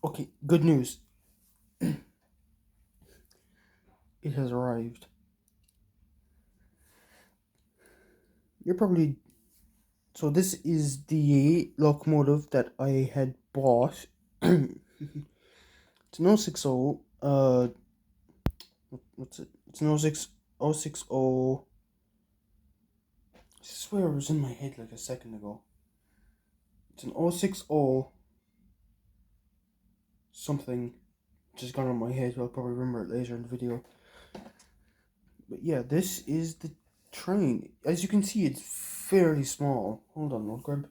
Okay, good news. It has arrived. You're probably so. This is the locomotive that I had bought. It's an 060. What's it? It's an 060. I swear it was in my head like a second ago. It's an 060 something. Just gone on my head. I'll probably remember it later in the video. But yeah, this is the train. As you can see, it's fairly small. Hold on, I'll grab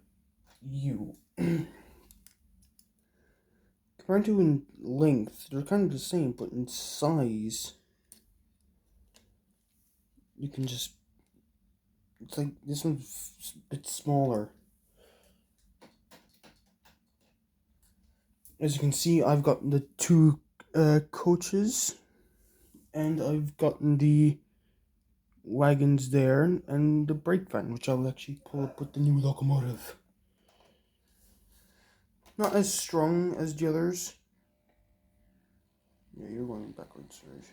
you. Compared to in length, they're kind of the same, but in size, you can just. It's like this one's a bit smaller. As you can see, I've got the two coaches, and I've gotten the wagons there, and the brake van, which I'll actually pull up with the new locomotive. Not as strong as the others. Yeah, you're going backwards, right?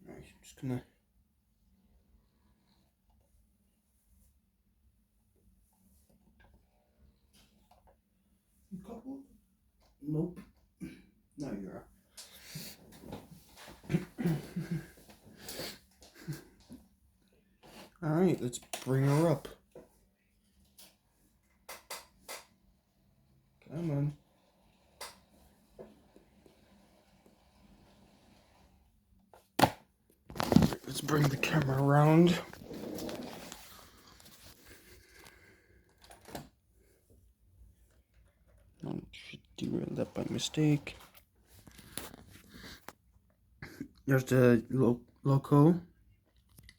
Alright, I'm just gonna. Couple? Nope. No, you're. Alright, let's bring her up. Come on. Let's bring the camera around. I should derail that by mistake. There's the loco.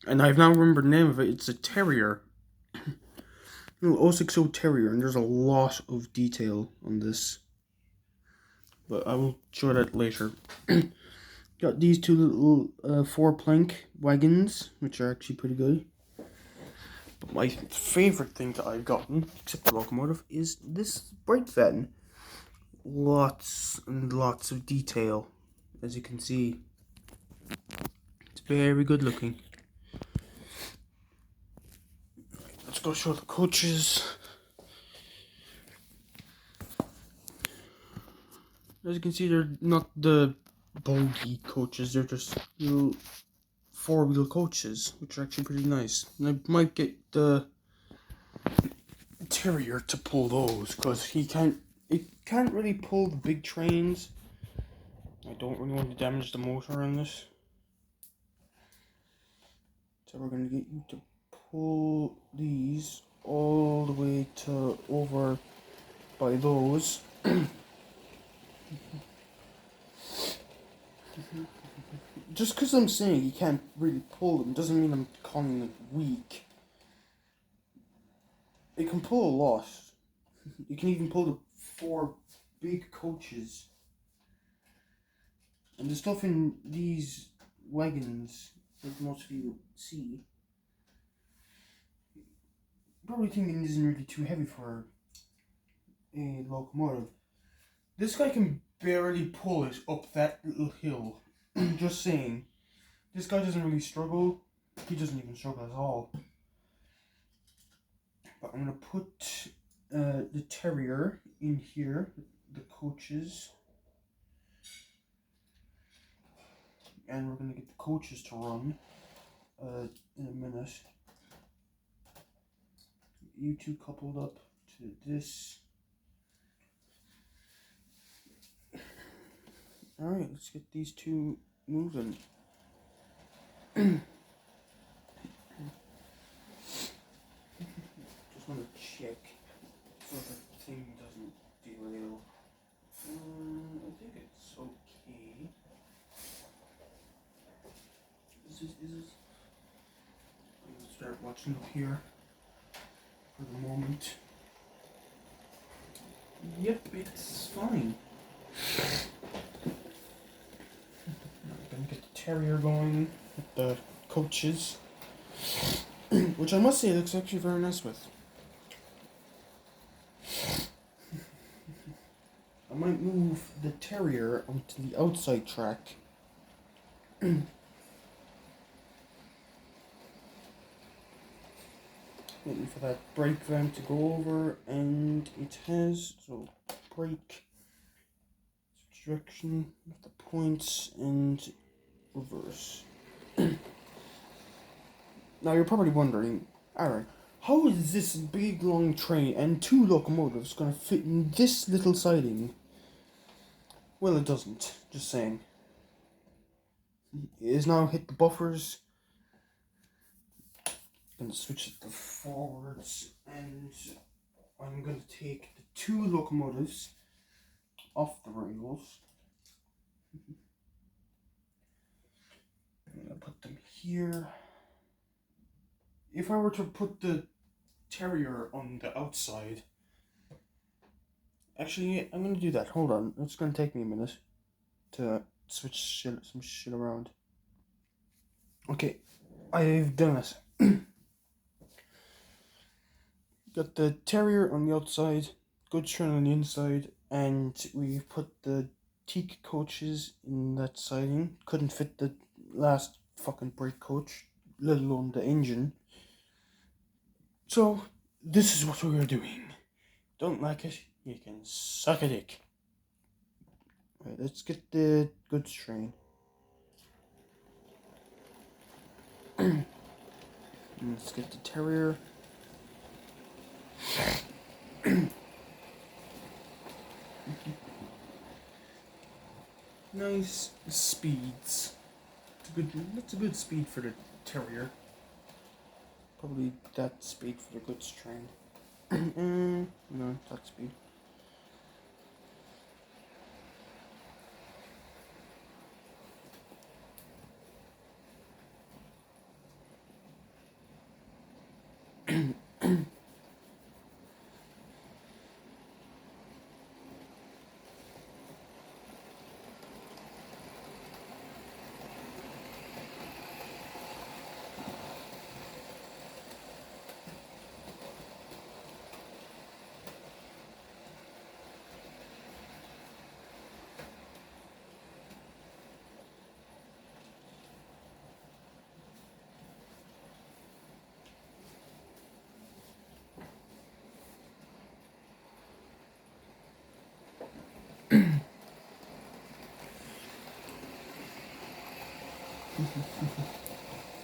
And I've now remembered the name of it. It's a terrier. No, 060 Terrier, and there's a lot of detail on this. But I will show that later. Got these two little 4-plank wagons, which are actually pretty good. But my favorite thing that I've gotten, except the locomotive, is this brake van. Lots and lots of detail, as you can see. It's very good looking. Let's go show the coaches. As you can see, they're not the bulky coaches, they're just little 4-wheel coaches, which are actually pretty nice. And I might get the Terrier to pull those, because it can't really pull the big trains. I don't really want to damage the motor on this. So we're going to get you to pull these all the way to over by those. Just because I'm saying you can't really pull them doesn't mean I'm calling it weak. It can pull a lot. You can even pull the 4 big coaches. And the stuff in these wagons, like most of you see, probably thinking it isn't really too heavy for a locomotive. This guy can barely pull it up that little hill. Just saying. This guy doesn't really struggle. He doesn't even struggle at all. But I'm going to put the Terrier in here, the coaches. And we're going to get the coaches to run in a minute. You two coupled up to this. Alright, let's get these two moving. Just want to check so the thing doesn't derail. I think it's okay. Is this? I'm going to start watching up here for the moment. Yep, it's fine. I'm going to get the Terrier going with the coaches, which I must say looks actually very nice with. I might move the Terrier onto the outside track. Waiting for that brake van to go over, and it has. So brake, switch direction, the points, and reverse. Now you're probably wondering, Aaron, how is this big long train and 2 locomotives gonna fit in this little siding? Well, it doesn't, just saying. It has now hit the buffers. I'm gonna switch it to forwards, and I'm gonna take the 2 locomotives off the rails. I'm gonna put them here. If I were to put the Terrier on the outside, actually, I'm gonna do that. Hold on, it's gonna take me a minute to switch some shit around. Okay, I've done it. Got the Terrier on the outside, good train on the inside, and we've put the teak coaches in that siding. Couldn't fit the last fucking brake coach, let alone the engine. So, this is what we're doing. Don't like it, you can suck a dick. Right, let's get the goods train. Let's get the Terrier. Nice speeds. That's a good speed for the Terrier. Probably that speed for the goods train. No, that speed.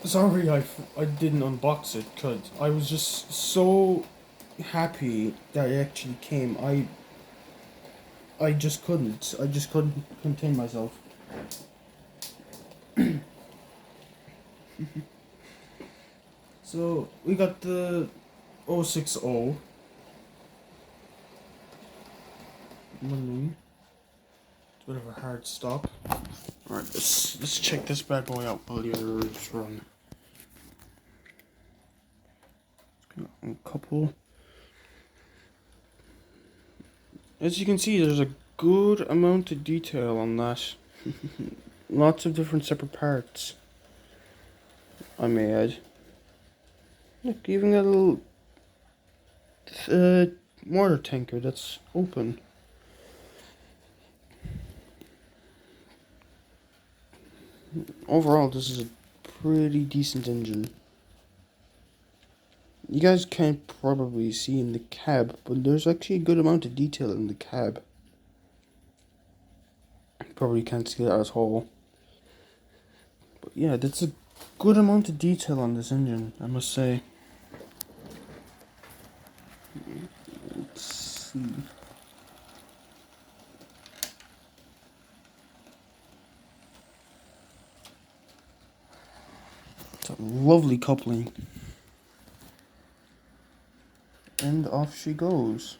Sorry, I didn't unbox it, cause I was just so happy that it actually came. I just couldn't. I just couldn't contain myself. So we got the 060 running. It's a bit of a hard stop. Alright, let's check this bad boy out while the others run. A couple. As you can see, there's a good amount of detail on that. Lots of different separate parts, I may add. Look, even got a little water tanker that's open. Overall, this is a pretty decent engine. You guys can't probably see in the cab, but there's actually a good amount of detail in the cab. You probably can't see that at all. But yeah, that's a good amount of detail on this engine, I must say. Let's see. It's a lovely coupling. And off she goes.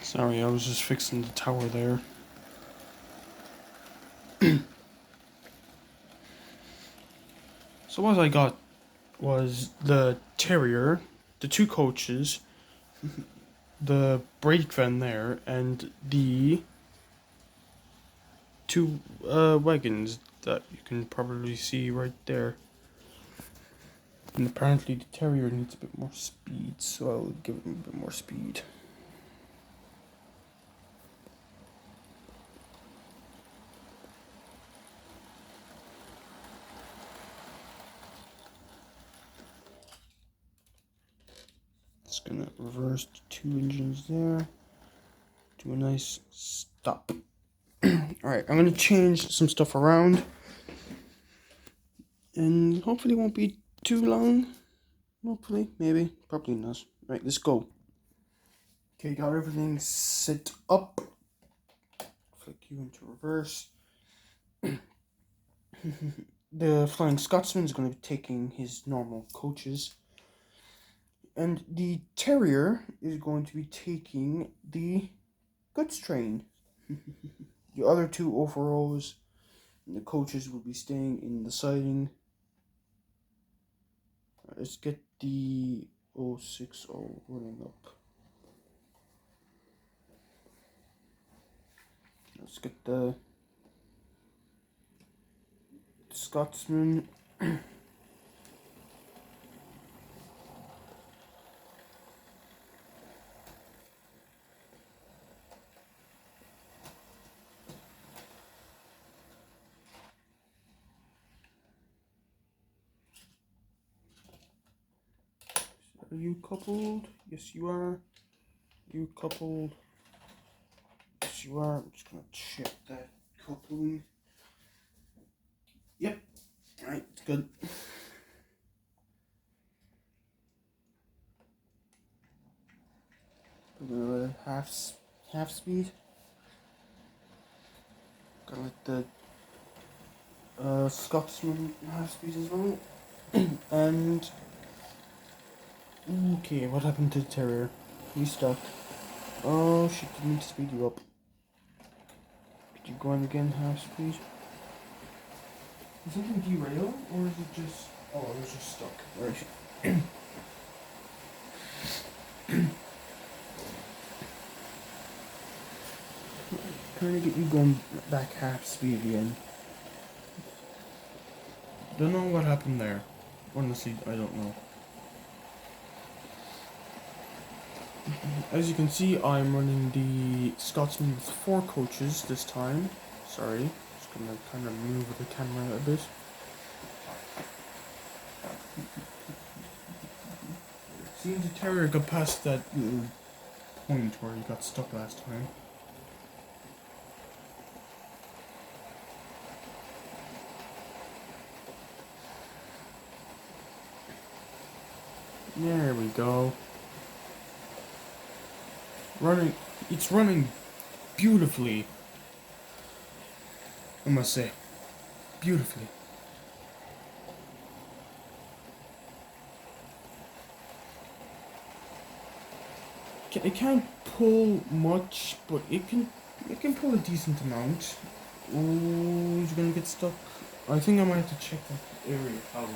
Sorry, I was just fixing the tower there. So what I got was the Terrier, the two coaches, the brake van there, and the two wagons that you can probably see right there. And apparently the Terrier needs a bit more speed, so I'll give him a bit more speed. It's gonna reverse the two engines there. Do a nice stop. Alright, I'm gonna change some stuff around. And hopefully it won't be too long. Hopefully, maybe, probably not. Right, let's go. Okay, got everything set up. Flick you into reverse. The Flying Scotsman is going to be taking his normal coaches. And the Terrier is going to be taking the goods train. The other two overalls and the coaches will be staying in the siding. Let's get the 060 running up. Let's get the Scotsman. Are you coupled? Yes, you are. You coupled. Yes, you are. I'm just gonna check that coupling. Yep. Alright, it's good. We're gonna half speed. Gotta let the Scotsman half speed as well. And okay, what happened to the Terrier? He's stuck. Oh shit, didn't mean to speed you up. Did you go on again half speed? Is something derail or is it just oh it was just stuck. Right. Trying to get you going back half speed again. Don't know what happened there. Honestly, I don't know. As you can see, I'm running the Scotsman with 4 coaches this time. Sorry, just gonna kind of move the camera a bit. Seems the Terrier got past that little point where he got stuck last time. There we go. It's running beautifully. I must say, beautifully. It can't pull much, but it can pull a decent amount. Oh, he's gonna get stuck. I think I might have to check that area out.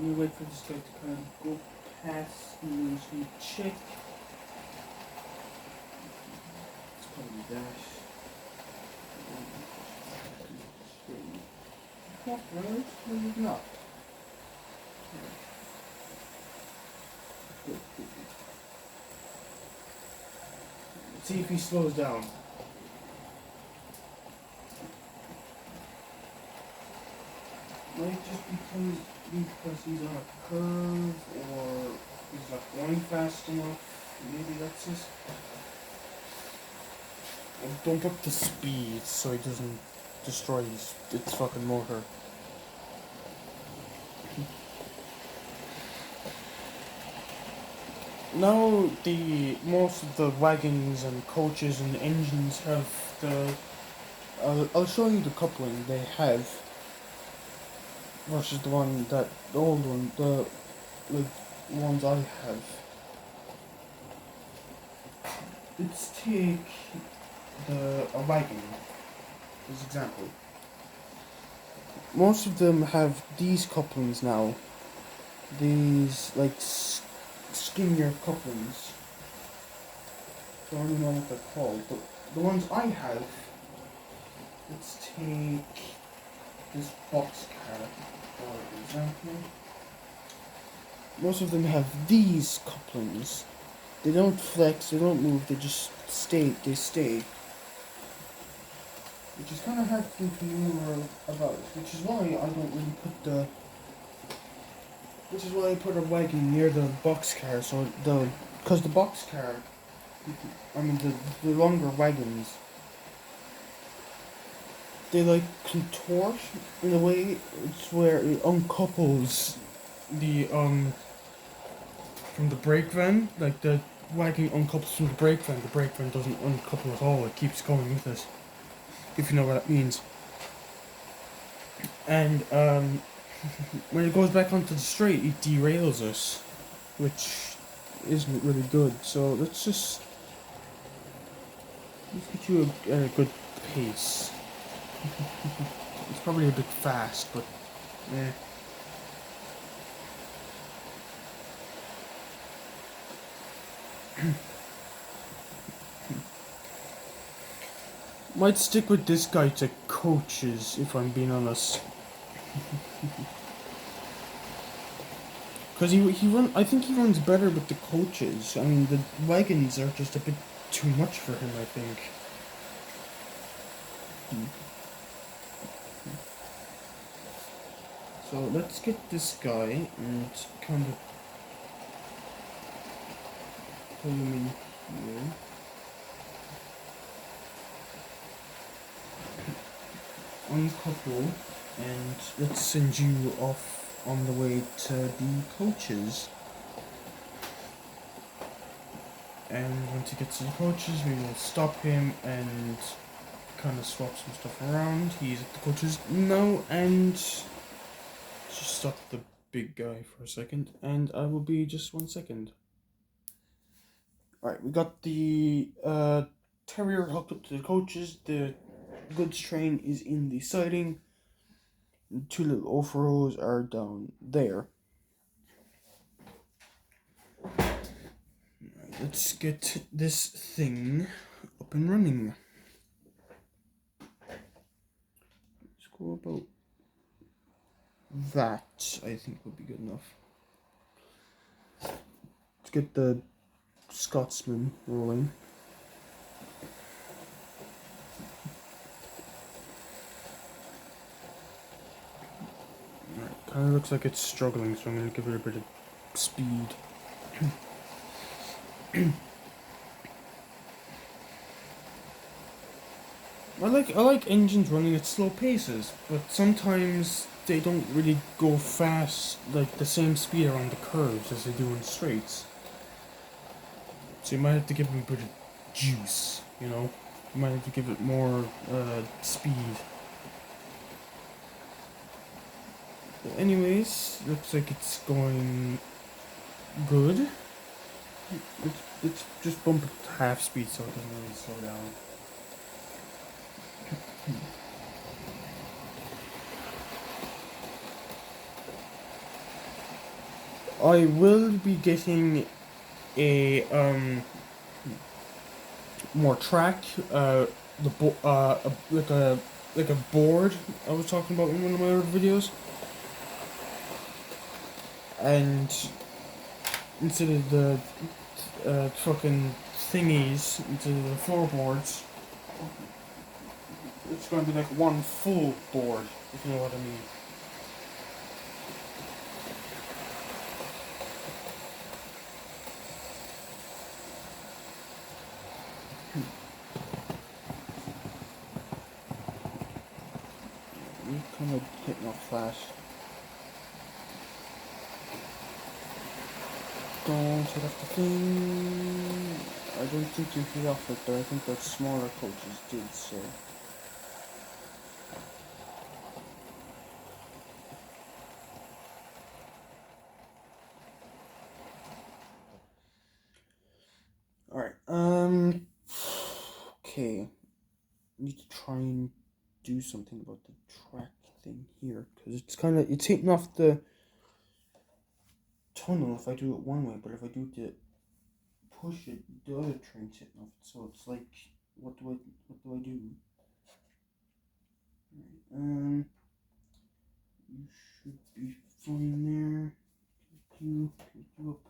We wait for this guy to kind of go past and then check. It's probably that. Not right, maybe not. Let's see if he slows down. Might just because he's on a curve or he's not going fast enough. Maybe that's it. And don't up the speed so he doesn't destroy its fucking motor. Now most of the wagons and coaches and engines have the. I'll show you the coupling they have versus the old one, the ones I have. Let's take a wagon. as example. Most of them have these couplings now. These like skinnier couplings. I don't really know what they're called, but the ones I have. Let's take this boxcar for example. Most of them have these couplings. They don't flex, they don't move, they just stay, which is kind of hard to maneuver about, which is why I don't really put the, which is why I put a wagon near the boxcar, so because the boxcar, I mean the longer wagons, they like contort in a way, it's where it uncouples the, from the brake van, like the wagon uncouples from the brake van doesn't uncouple at all, it keeps going with it, if you know what that means. And when it goes back onto the straight, it derails us, which isn't really good. So let's get you a good pace. It's probably a bit fast, but eh. Might stick with this guy to coaches, if I'm being honest. Because I think he runs better with the coaches. I mean, the wagons are just a bit too much for him, I think. So let's get this guy and kind of pull him in here. Uncouple, and let's send you off on the way to the coaches. And once he gets to the coaches, we will stop him and kind of swap some stuff around. He's at the coaches now, and just stop the big guy for a second, and I will be just 1 second. Alright, we got the Terrier hooked up to the coaches. The goods train is in the siding. The two little off-rows are down there. Right, let's get this thing up and running. Let's go about that, I think would be good enough. Let's get the Scotsman rolling. Alright, kind of looks like it's struggling, so I'm going to give it a bit of speed. I like engines running at slow paces, but sometimes they don't really go fast, like the same speed around the curves as they do in straights. So you might have to give them a bit of juice, you know? You might have to give it more speed. But anyways, looks like it's going good. Let's just bump it to half speed so it doesn't really slow down. I will be getting a more track, like a board I was talking about in one of my other videos, and instead of the fucking thingies, instead of the floorboards, it's going to be like one full board, if you know what I mean. You're kind of hitting off fast. Don't hit off the thing. I don't think you hit off it, but I think that smaller coaches did, so. Alright, okay. Need to try and do something about the track thing here, because it's hitting off the tunnel if I do it one way, but if I do it push it, the other train's hitting off it. So it's like, what do I do? Right, you should be fine there. Pick you up.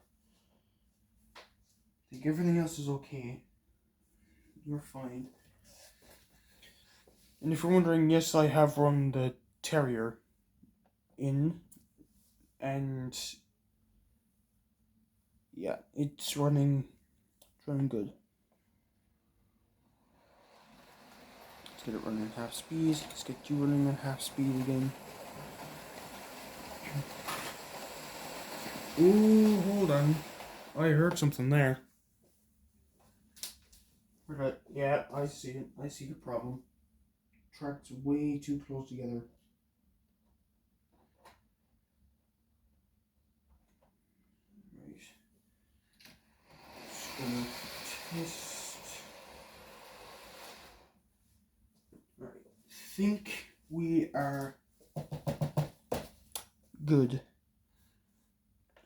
I think everything else is okay. You're fine. And if you're wondering, yes, I have run the Terrier in, and yeah, it's running good. Let's get it running at half speed. Let's get you running at half speed again. Ooh, hold on. I heard something there. Right, yeah, I see it. I see the problem. Tracks way too close together. Right. Just gonna test. Right. Think we are good.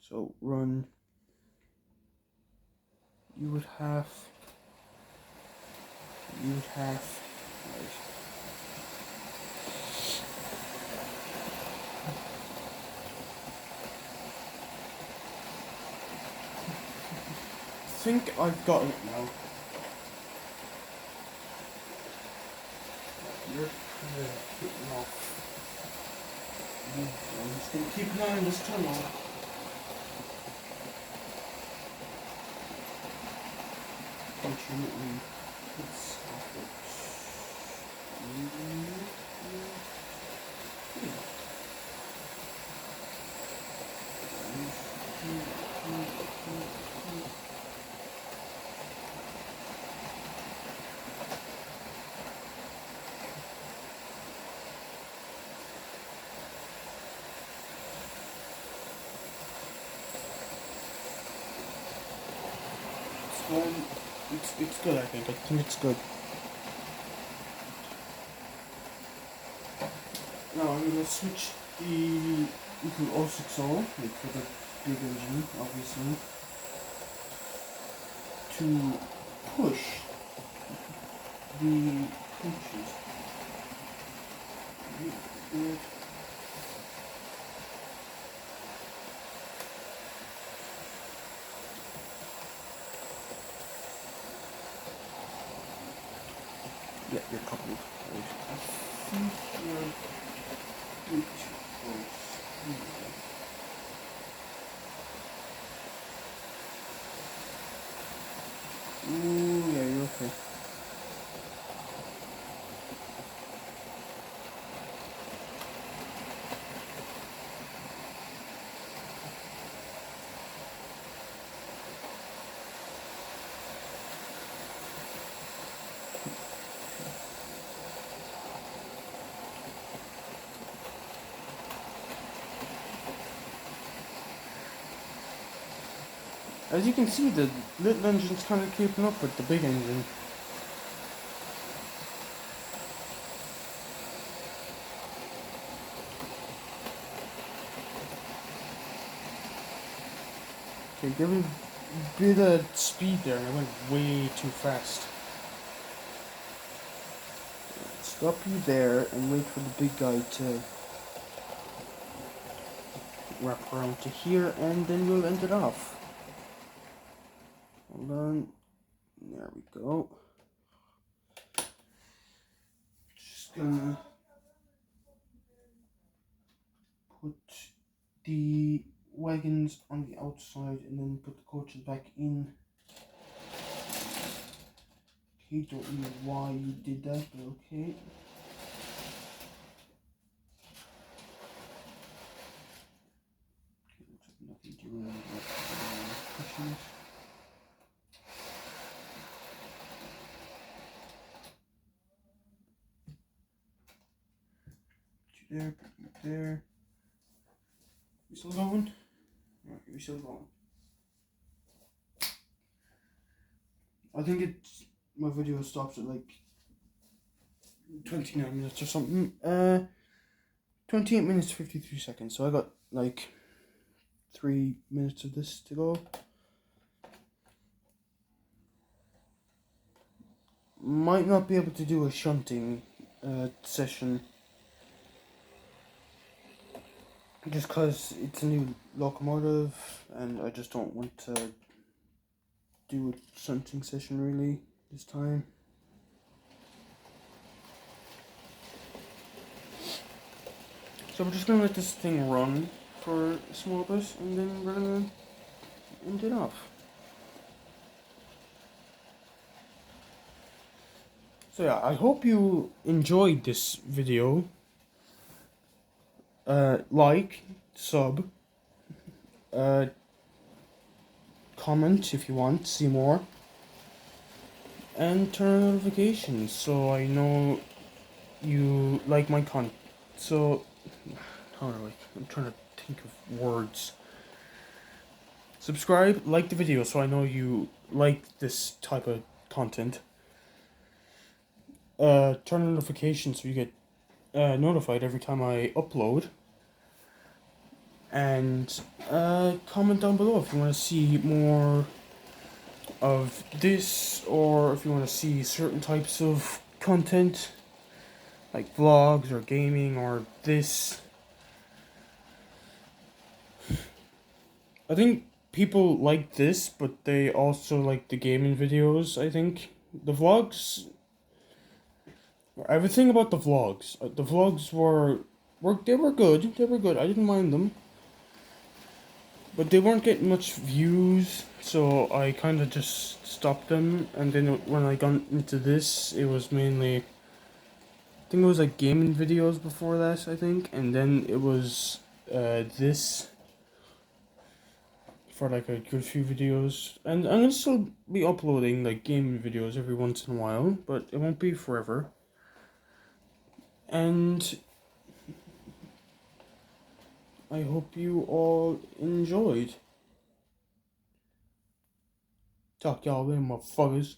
So run. You would have. Right. I think I've got it now. You're kind of hitting off. I'm just gonna keep an eye on this tunnel. Fortunately, it's off it. It's good, I think. I think it's good. Now I'm gonna switch the little 060, like for the big engine, obviously, to push the coaches. Good. Yeah, you're coupled. Right. I think you're way too close. Ooh, yeah, you're okay. As you can see, the little engine's kind of keeping up with the big engine. Okay, give me a bit of speed there, and I went way too fast. Stop you there and wait for the big guy to wrap around to here, and then we'll end it off. Hold on. There we go. Just gonna put the wagons on the outside and then put the coaches back in. Okay, don't know why you did that, but okay. Looks like nothing doing that. Pushing it. Put you there. You still going? Right, you're still going. I think my video stops at like 29 minutes or something. 28 minutes 53 seconds. So I got like 3 minutes of this to go. Might not be able to do a shunting session just because it's a new locomotive and I just don't want to do a shunting session really this time. So we're just gonna let this thing run for a small bit and then we're gonna end it off. So yeah, I hope you enjoyed this video. Like, sub, comment if you want to see more, and turn on notifications so I know you like my content. So, how do I'm trying to think of words. Subscribe, like the video so I know you like this type of content. Turn on notifications so you get notified every time I upload. And comment down below if you want to see more of this or if you want to see certain types of content like vlogs or gaming or this. I think people like this, but they also like the gaming videos. I think the vlogs, everything about the vlogs, they were good. They were good. I didn't mind them. But they weren't getting much views, so I kind of just stopped them. And then when I got into this, it was mainly, I think it was like gaming videos before that, I think. And then it was this for like a good few videos. And I'm gonna still be uploading like gaming videos every once in a while, but it won't be forever. And I hope you all enjoyed. Talk y'all later, motherfuckers.